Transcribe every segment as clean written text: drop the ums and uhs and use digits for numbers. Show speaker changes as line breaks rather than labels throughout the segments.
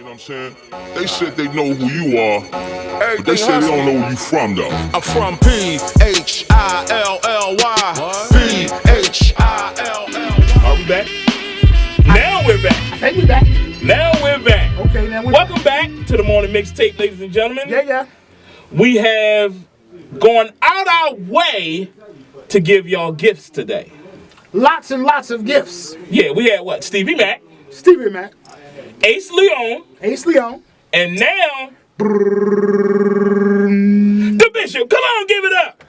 know what I'm saying? They said they know who you are, but they said they don't know where you from, though.
I'm from Philly. Philly.
Are we back? Now we're back.
I think we back.
Now we're back.
Okay, now we're
Welcome back to the morning mixtape, ladies and gentlemen.
Yeah.
We have gone out our way to give y'all gifts today.
Lots and lots of gifts.
Yeah, we had what? Stevie Mac,
Stevie Mac,
Ace Leon, and now the Bishop. Come on, give it up.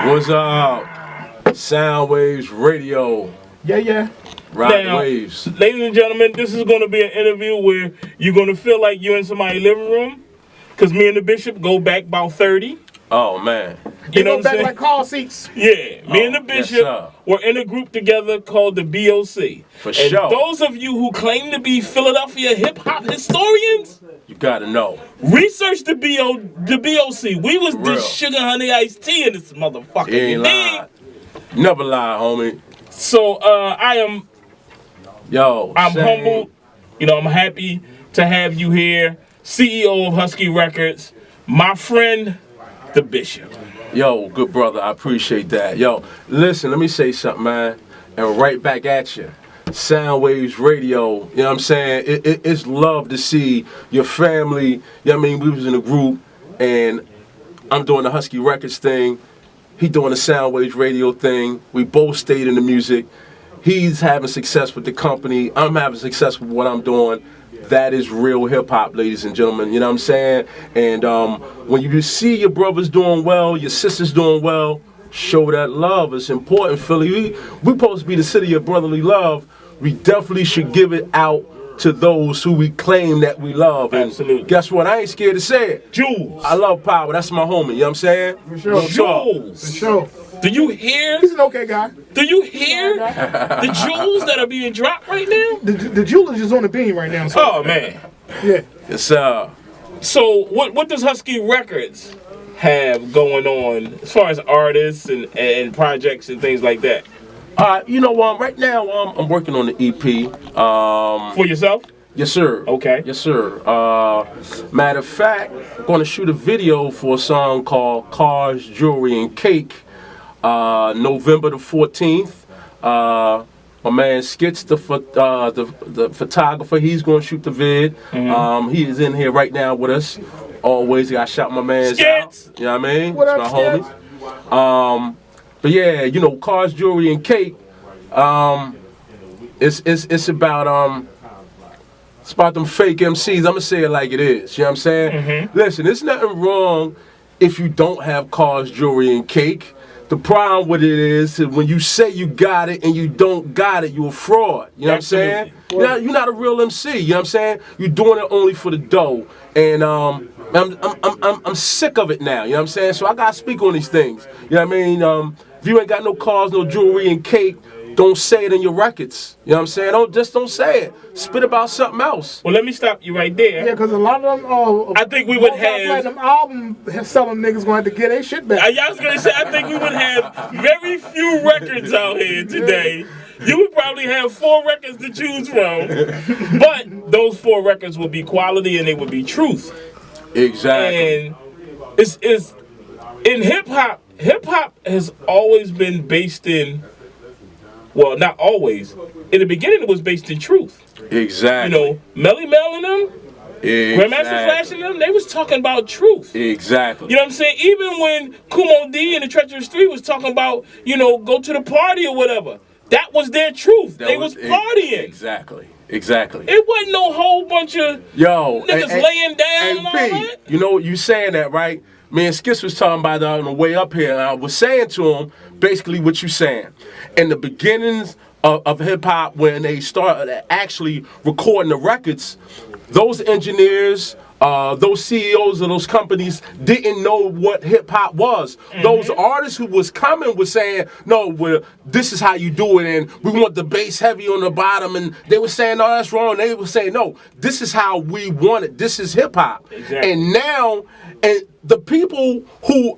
What's up? SoundWavez Radio.
Yeah.
Rock
Now,
waves.
ladies and gentlemen, this is going to be an interview where you're going to feel like you're in somebody's living room, because me and the Bishop go back about 30.
Oh, man.
You know
Go
what I'm
back
saying?
like car seats.
Yeah, me and the
yes,
Bishop
sir.
were in a group together called the BOC.
For
and
sure.
those of you who claim to be Philadelphia hip-hop historians,
You gotta know.
research the BOC. We was the
Real.
sugar honey iced tea in this motherfucker.
You ain't
You dig?
lying. Never lie, homie.
So I'm
Same.
humbled. You know, I'm happy to have you here, CEO of Husky Records, my friend, the Bishop.
Yo, good brother, I appreciate that. Yo, listen, let me say something, man. And right back at you. SoundWavez Radio, you know what I'm saying? It's love to see your family. You know what I mean? We was in a group, and I'm doing the Husky Records thing. He doing the SoundWavez Radio thing. We both stayed in the music. He's having success with the company. I'm having success with what I'm doing. That is real hip-hop, ladies and gentlemen. You know what I'm saying? And when you see your brothers doing well, your sisters doing well, show that love. It's important, Philly. We supposed to be the city of brotherly love. We definitely should give it out to those who we claim that we love. And
Absolutely.
guess what? I ain't scared to say it.
Jules.
I love Power. That's my homie. You know what I'm saying?
For sure.
Jules.
For sure.
Do you hear?
He's an okay guy.
Do you hear the jewels that are being dropped right now?
The jeweler's just on the beam right now. So.
Oh man.
Yeah.
It's
So what does Husky Records have going on as far as artists and projects and things like that?
you know what? Right now I'm working on the EP.
For yourself?
Yes, sir.
Okay.
Yes, sir. Matter of fact, I'm going to shoot a video for a song called Cars, Jewelry, and Cake, November the 14th. My man Skits, the photographer, he's going to shoot the vid.
Mm-hmm.
He is in here right now with us. Always got to shout my man's
Skits!
out. You know what I mean?
What
It's
up,
my homie. But yeah, you know, Cars, Jewelry, and Cake. It's about it's about them fake MCs. I'm gonna say it like it is. You know what I'm saying?
Mm-hmm.
Listen, there's nothing wrong if you don't have cars, jewelry, and cake. The problem with it is when you say you got it and you don't got it, you're a fraud. You know what I'm saying? You're not a real MC. You know what I'm saying? You're doing it only for the dough. And I'm sick of it now. You know what I'm saying? So I gotta speak on these things. You know what I mean? If you ain't got no cars, no jewelry, and cake, don't say it in your records. You know what I'm saying? Don't say it. Spit about something else.
Well, let me stop you right there.
Yeah, because a lot of them.
I think we would have.
Them album selling niggas going to get their shit back.
I was gonna say I think we would have very few records out here today. You would probably have 4 records to choose from, but those 4 records would be quality and they would be truth.
Exactly.
And it's in hip hop. Hip hop has always been based in. Well, not always. In the beginning, it was based in truth.
Exactly.
You know, Melly Mel and them, Grandmaster Flash and them, they was talking about truth.
Exactly.
You know what I'm saying? Even when Kumo D and the Treacherous 3 was talking about, you know, go to the party or whatever, that was their truth. They was partying.
Exactly.
It wasn't no whole bunch of niggas laying down and all that.
You know, you saying that, right? Me and Skis was talking about that on the way up here, and I was saying to him basically what you saying. In the beginnings of hip-hop, when they started actually recording the records, those engineers, those CEOs of those companies didn't know what hip-hop was. Mm-hmm. Those artists who was coming was saying, no, this is how you do it, and we want the bass heavy on the bottom, and they were saying, no, that's wrong. They were saying, no, this is how we want it. This is hip-hop.
Exactly.
And now, the people who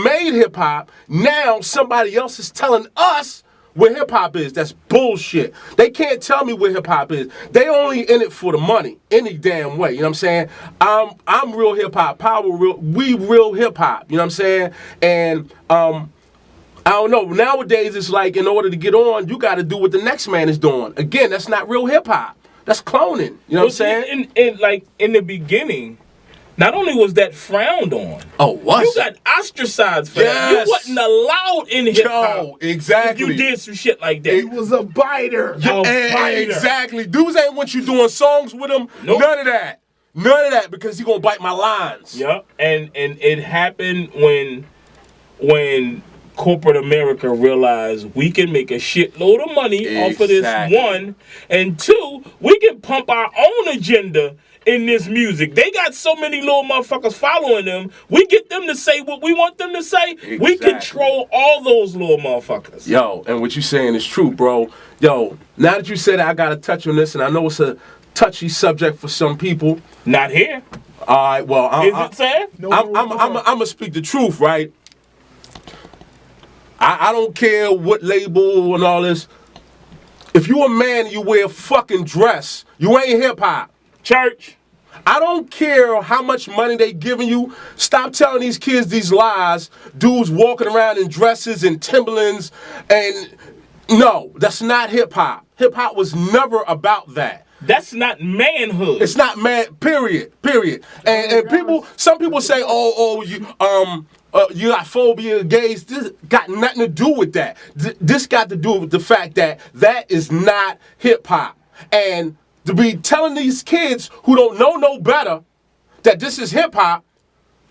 made hip-hop, now somebody else is telling us where hip hop is. That's bullshit. They can't tell me where hip hop is. They only in it for the money, any damn way. You know what I'm saying? I'm real hip hop, we real hip hop. You know what I'm saying? And I don't know. Nowadays, it's like in order to get on, you got to do what the next man is doing. Again, that's not real hip hop. That's cloning. You know what I'm saying?
In the beginning, not only was that frowned on, you got ostracized for that. You wasn't allowed in hip hop.
Exactly.
If you did some shit like that.
He was a biter.
Exactly. Dudes ain't want you doing songs with him.
Nope.
None of that. None of that, because he gonna bite my lines.
Yeah. And it happened when corporate America realized we can make a shitload of money off of this, one, and two, we can pump our own agenda in this music. They got so many little motherfuckers following them. We get them to say what we want them to say. Exactly. We control all those little motherfuckers.
Yo, and what you saying is true, bro. Yo, now that you said that, I got to touch on this, and I know it's a touchy subject for some people.
Not here.
All right, well,
is it sad?
I'm gonna speak the truth, right? I don't care what label and all this. If you a man and you wear a fucking dress, you ain't hip hop.
Church.
I don't care how much money they giving you. Stop telling these kids these lies. Dudes walking around in dresses and Timberlands, and no, that's not hip hop. Hip hop was never about that.
That's not manhood.
It's not man. Period. And some people say, you got phobia of gays. This got nothing to do with that. This got to do with the fact that that is not hip hop. And to be telling these kids who don't know no better that this is hip hop,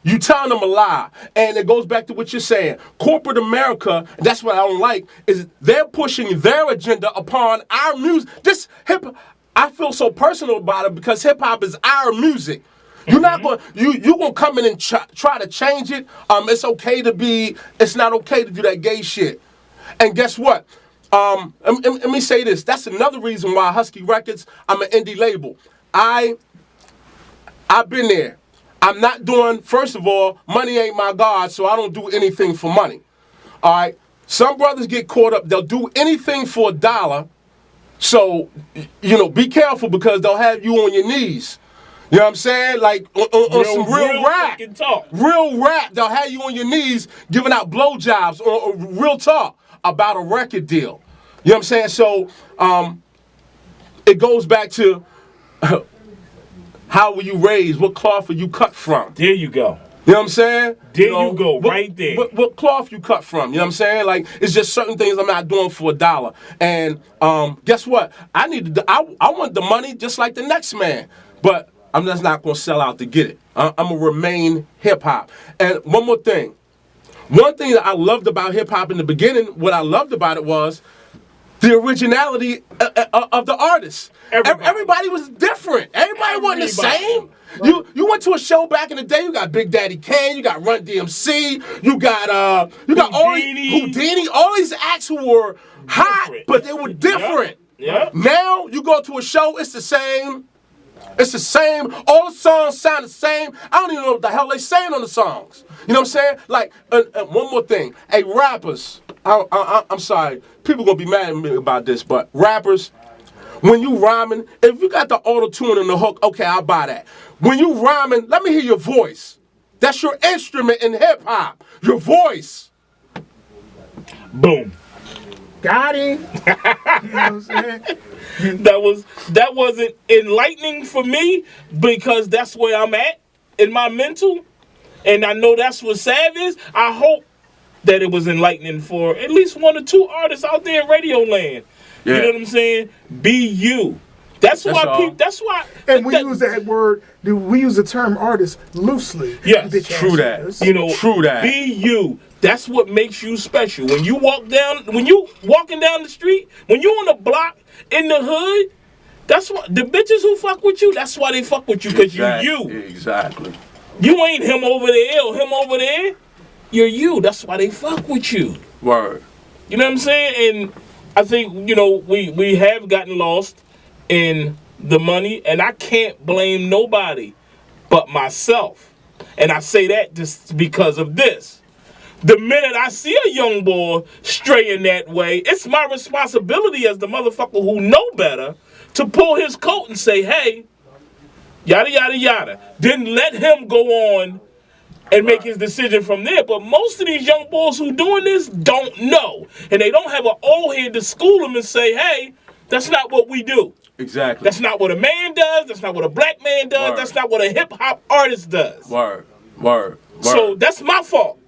you telling them a lie. And it goes back to what you're saying. Corporate America, that's what I don't like, is they're pushing their agenda upon our music. This hip, I feel so personal about it because hip hop is our music. You're not going. You gonna come in and try to change it. It's not okay to do that gay shit. And guess what? Let me say this. That's another reason why Husky Records, I'm an indie label. I've been there. I'm not doing. First of all, money ain't my god, so I don't do anything for money. All right. Some brothers get caught up. They'll do anything for $1. So be careful because they'll have you on your knees. You know what I'm saying? Like on some real rap. Real rap. They'll have you on your knees giving out blowjobs or real talk about a record deal. You know what I'm saying? So it goes back to how were you raised? What cloth were you cut from?
There you go.
You know what I'm saying?
There you go, right there.
What cloth you cut from? You know what I'm saying? Like, it's just certain things I'm not doing for $1. And guess what? I want the money just like the next man. But I'm just not going to sell out to get it. I'm going to remain hip-hop. And one more thing. One thing that I loved about hip-hop in the beginning, what I loved about it was the originality of the artists. Everybody was different. Everybody wasn't the same. Right. You went to a show back in the day, you got Big Daddy Kane, you got Run DMC, you got Houdini, all these acts who were hot, but they were different.
Yep.
Now you go to a show, it's the same. It's the same. All the songs sound the same. I don't even know what the hell they saying on the songs. You know what I'm saying? Like, one more thing. Hey, rappers, I'm sorry. People going to be mad at me about this, but rappers, when you rhyming, if you got the auto-tune and the hook, okay, I'll buy that. When you rhyming, let me hear your voice. That's your instrument in hip-hop. Your voice.
Boom.
Got him. You know what I'm saying?
That wasn't enlightening for me because that's where I'm at in my mental, and I know that's what Sav is. I hope that it was enlightening for at least one or two artists out there in radio land. Yeah. You know what I'm saying? Be you. That's why. That's why.
And we use that word. We use the term artist loosely.
Yes,
true that. True that.
Be you. That's what makes you special. When you walking down the street, when you on the block in the hood, that's what the bitches who fuck with you. That's why they fuck with you because you're you.
Exactly.
You ain't him over there or him over there. You're you. That's why they fuck with you.
Word.
You know what I'm saying? And I think we have gotten lost in the money, and I can't blame nobody but myself. And I say that just because of this. the minute I see a young boy straying that way, it's my responsibility as the motherfucker who know better to pull his coat and say, hey, yada, yada, yada. Then let him go on and make his decision from there. But most of these young boys who doing this don't know. And they don't have an old head to school them and say, hey, that's not what we do.
Exactly.
That's not what a man does. That's not what a black man does.
Word.
That's not what a hip-hop artist does.
Word. Word.
So that's my fault.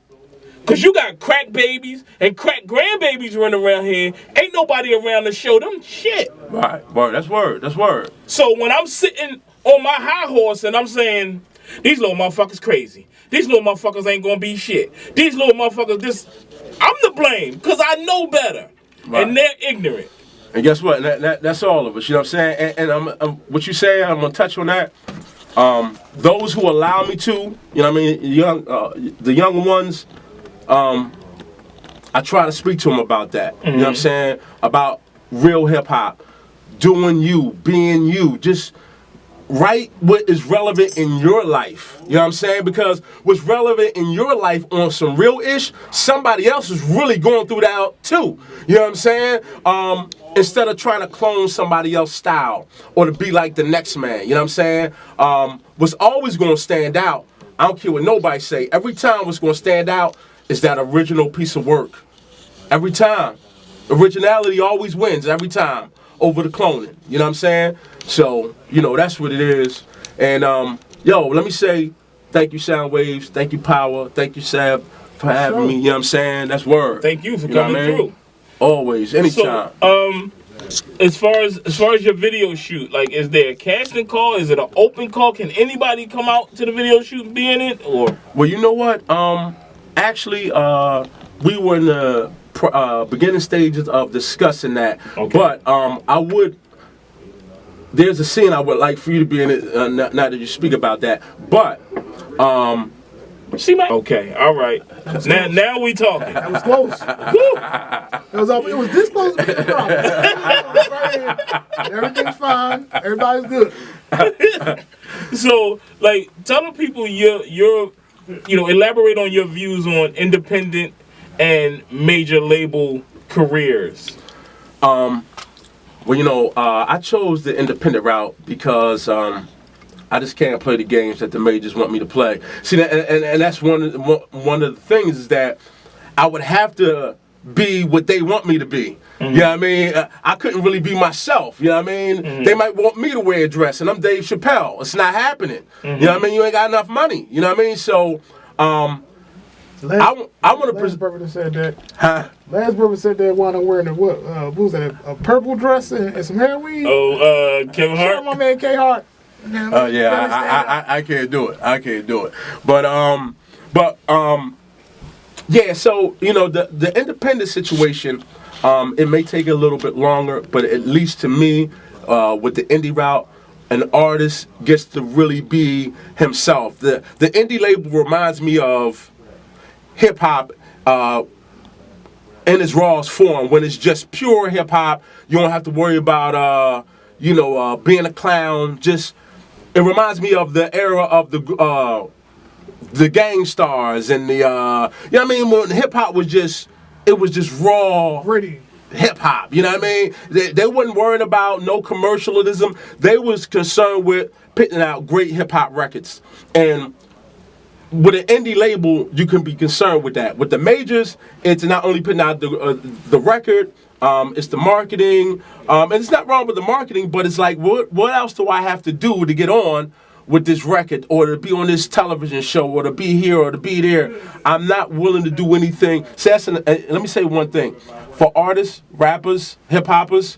Because you got crack babies and crack grandbabies running around here. Ain't nobody around to show them shit.
Right. Word. That's word. That's word.
So when I'm sitting on my high horse and I'm saying, these little motherfuckers crazy. These little motherfuckers ain't gonna be shit. These little motherfuckers, I'm to blame because I know better. Right. And they're ignorant.
And guess what? That's all of us. You know what I'm saying? And I'm what you say, I'm going to touch on that. Those who allow me to, you know what I mean, the young ones, I try to speak to them about that. Mm-hmm. You know what I'm saying? About real hip-hop, doing you, being you. Just write what is relevant in your life. You know what I'm saying? Because what's relevant in your life on some real ish, somebody else is really going through that too. You know what I'm saying? Instead of trying to clone somebody else's style or to be like the next man. You know what I'm saying? What's always going to stand out, I don't care what nobody say, every time what's going to stand out is that original piece of work. Every time. Originality always wins every time over the cloning. You know what I'm saying? So, you know, that's what it is. And, let me say thank you, SoundWavez. Thank you, Power. Thank you, Sav, for having me. You know what I'm saying? That's word.
Thank you for coming through.
Always, anytime.
So, as far as your video shoot, like, is there a casting call? Is it an open call? Can anybody come out to the video shoot and be in it? Or
well, you know what? Actually, we were in the beginning stages of discussing that. Okay. But there's a scene I would like for you to be in it. Now that you speak about that, but
see my okay, all right. Now we talking.
That was close. It was this close to being a problem. Everything's fine. Everybody's good.
So, like, tell the people elaborate on your views on independent and major label careers.
Well, I chose the independent route because I just can't play the games that the majors want me to play. See, and that's one of the things is that I would have to be what they want me to be. Mm-hmm. You know what I mean? I couldn't really be myself. You know what I mean? Mm-hmm. They might want me to wear a dress, and I'm Dave Chappelle. It's not happening. Mm-hmm. You know what I mean? You ain't got enough money. You know what I mean? So, I want to.
Last brother said that.
Huh?
Last brother said that while I'm wearing what was that? A purple dress and some hair weave.
Oh, Kevin Hart.
Shout out my man K Hart.
I can't do it. I can't do it. But yeah. So the independent situation, it may take a little bit longer, but at least to me, with the indie route, an artist gets to really be himself. The indie label reminds me of hip hop in its rawest form, when it's just pure hip hop. You don't have to worry about being a clown. It reminds me of the era of the Gang Stars and the you know what I mean, when hip hop was just raw.
Pretty.
Hip hop, you know what I mean? They wasn't worried about no commercialism. They was concerned with putting out great hip hop records. And with an indie label, you can be concerned with that. With the majors, it's not only putting out the record, it's the marketing. And it's not wrong with the marketing, but it's like, what else do I have to do to get on with this record, or to be on this television show, or to be here, or to be there? I'm not willing to do anything. So let me say one thing. For artists, rappers, hip-hoppers,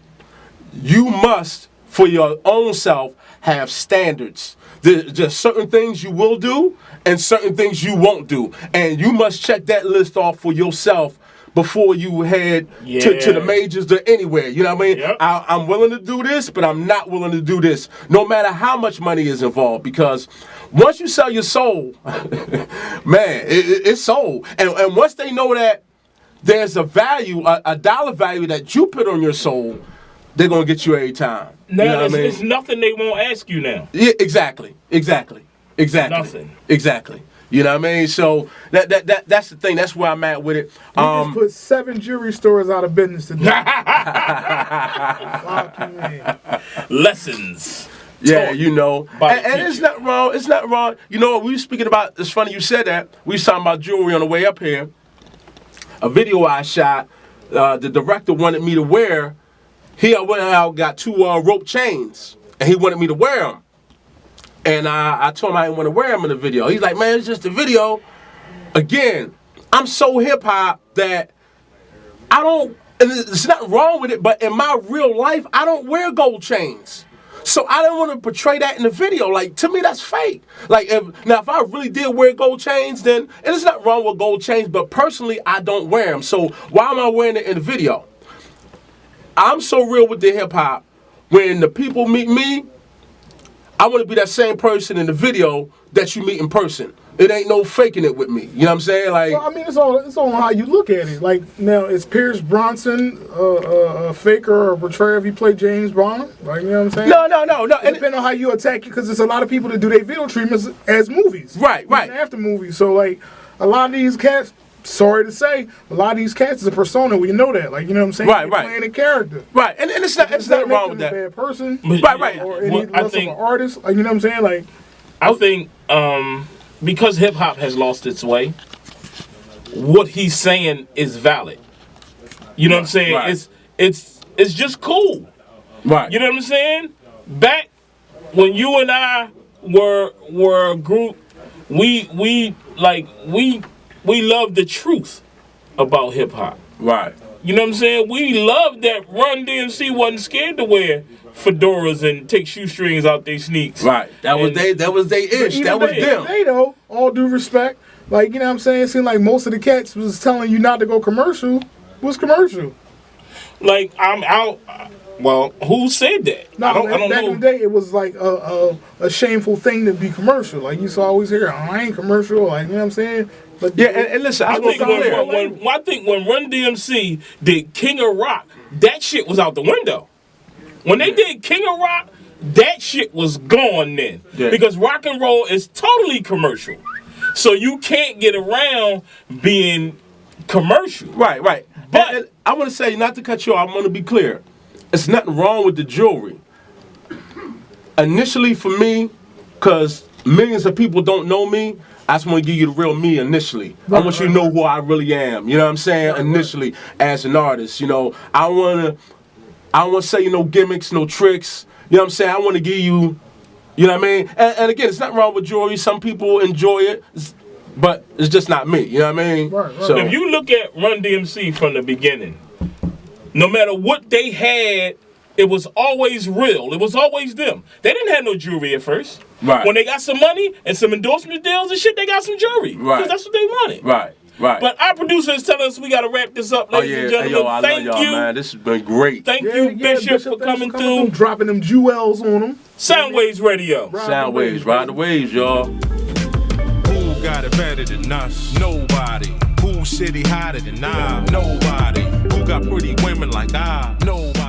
you must, for your own self, have standards. There's just certain things you will do and certain things you won't do. And you must check that list off for yourself before you head to the majors or anywhere. You know what I mean? Yep. I'm willing to do this, but I'm not willing to do this, no matter how much money is involved. Because once you sell your soul, man, it's sold. And once they know that there's a value, a dollar value that you put on your soul, they're going to get you every time.
Now,
you know what I mean?
It's nothing they won't ask you now.
Yeah, exactly.
Nothing.
Exactly. You know what I mean? So that's the thing. That's where I'm at with it.
We just put 7 jewelry stores out of business today.
Lessons.
Yeah, you know,
By the
and it's not wrong. It's not wrong. You know what we were speaking about? It's funny you said that. We was talking about jewelry on the way up here. A video I shot. The director wanted me to wear. He went out, got 2 rope chains, and he wanted me to wear them. And I told him I didn't want to wear them in the video. He's like, man, it's just a video. Again, I'm so hip hop that I don't. And there's nothing wrong with it, but in my real life, I don't wear gold chains. So I don't want to portray that in the video. Like, to me, that's fake. Like, if I really did wear gold chains, then and there's nothing wrong with gold chains, but personally, I don't wear them. So why am I wearing it in the video? I'm so real with the hip hop. When the people meet me, I want to be that same person in the video that you meet in person. It ain't no faking it with me. You know what I'm saying? Like,
well, I mean, it's all how you look at it. Like, now, is Pierce Bronson a faker or a betrayer if you play James Bond? Like, you know what I'm saying?
No.
It depends on how you attack it, because there's a lot of people that do their video treatments as movies.
Right.
Even after movies. So, like, a lot of these cats, sorry to say, a lot of these cats is a persona. We know that. Like, you know what I'm saying?
Right.
Playing a character.
Right. And it's not wrong with that.
A bad person.
Right.
Or any less of an artist. Like, you know what I'm saying? Like,
I think because hip hop has lost its way, what he's saying is valid. You know what I'm saying?
Right.
It's just cool.
Right.
You know what I'm saying? Back when you and I were a group, we love the truth about hip hop.
Right.
You know what I'm saying? We love that Run DMC wasn't scared to wear fedoras and take shoestrings out their sneaks.
Right. That was they ish. That was them.
They though, all due respect, like, you know what I'm saying? It seemed like most of the cats was telling you not to go commercial. What's commercial?
Like, I'm out. Well, who said that?
No,
I don't
back
know.
in the day, it was like a shameful thing to be commercial. Like, you used to always hear, oh, I ain't commercial. Like, you know what I'm saying? But
Yeah, and listen,
I think when Run DMC did King of Rock, that shit was out the window. When they did King of Rock, that shit was gone then.
Yeah.
Because rock and roll is totally commercial. So you can't get around being commercial.
Right.
But
and I want to say, not to cut you off, I'm going to be clear. It's nothing wrong with the jewelry. Initially for me, because millions of people don't know me, I just want to give you the real me initially. I want you to know who I really am. You know what I'm saying? Initially, as an artist, you know, I don't want to say no gimmicks, no tricks. You know what I'm saying? I want to give you, you know what I mean? And again, it's nothing wrong with jewelry. Some people enjoy it, but it's just not me. You know what I mean?
Right.
So
if you look at Run DMC from the beginning, no matter what they had, it was always real. It was always them. They didn't have no jewelry at first.
Right.
When they got some money and some endorsement deals and shit, they got some jewelry.
Right.
Because that's what they wanted.
Right.
But our producers tell us we got to wrap this up, ladies and
Hey,
gentlemen.
yo, I
Thank
love y'all,
you.
man. This has been great.
Thank you, Bishop, for
thanks
coming through.
dropping them jewels on them.
SoundWavez Radio.
SoundWavez, ride the waves, y'all.
Who got it better than us? Nobody. Who city hotter than I? Nobody. Who got pretty women like I? Nobody.